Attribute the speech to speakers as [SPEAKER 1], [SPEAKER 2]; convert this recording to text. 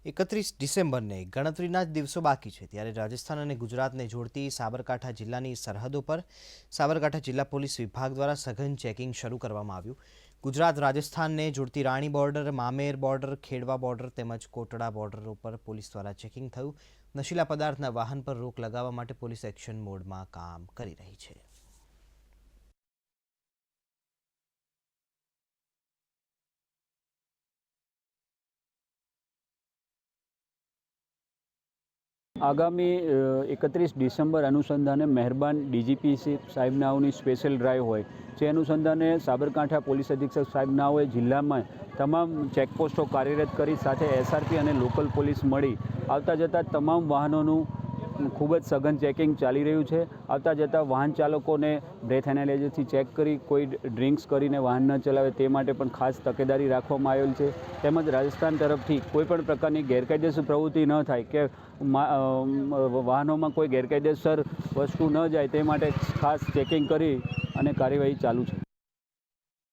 [SPEAKER 1] 31 ડિસેમ્બરને ગણતરીના જ દિવસો બાકી છે ત્યારે રાજસ્થાન અને ગુજરાતને જોડતી સાબરકાંઠા જિલ્લાની સરહદો પર સાબરકાંઠા જિલ્લા પોલીસ વિભાગ દ્વારા સઘન ચેકિંગ શરૂ કરવામાં આવ્યું। ગુજરાત રાજસ્થાનને જોડતી રાણી બોર્ડર, મામેર બોર્ડર, ખેડવા બોર્ડર તેમજ કોટડા બોર્ડર ઉપર પોલીસ દ્વારા ચેકિંગ થયું। નશીલા પદાર્થના વાહન પર રોક લગાવવા માટે પોલીસ એક્શન મોડમાં કામ કરી રહી છે।
[SPEAKER 2] આગામી 31 ડિસેમ્બર અનુસંધાને મહેરબાન ડીજીપી સાહેબનાઓની સ્પેશિયલ ડ્રાઈવ હોય જે અનુસંધાને સાબરકાંઠા પોલીસ અધિક્ષક સાહેબનાઓએ જિલ્લામાં તમામ ચેકપોસ્ટો કાર્યરત કરી સાથે એસઆરપી અને લોકલ પોલીસ મળી આવતા જતાં તમામ વાહનોનું ખૂબ જ સઘન ચેકિંગ ચાલી રહ્યું છે। આવતા જતાં વાહન ચાલકોને બ્રેથ એનાલાઇઝરથી ચેક કરી કોઈ ડ્રિંક્સ કરીને વાહન ન ચલાવે તે માટે પણ ખાસ તકેદારી રાખવામાં આવેલ છે। તેમજ રાજસ્થાન તરફથી કોઈપણ પ્રકારની ગેરકાયદેસર પ્રવૃત્તિ ન થાય કે વાહનોમાં કોઈ ગેરકાયદેસર વસ્તુ ન જાય તે માટે ખાસ ચેકિંગ કરી અને કાર્યવાહી ચાલુ છે।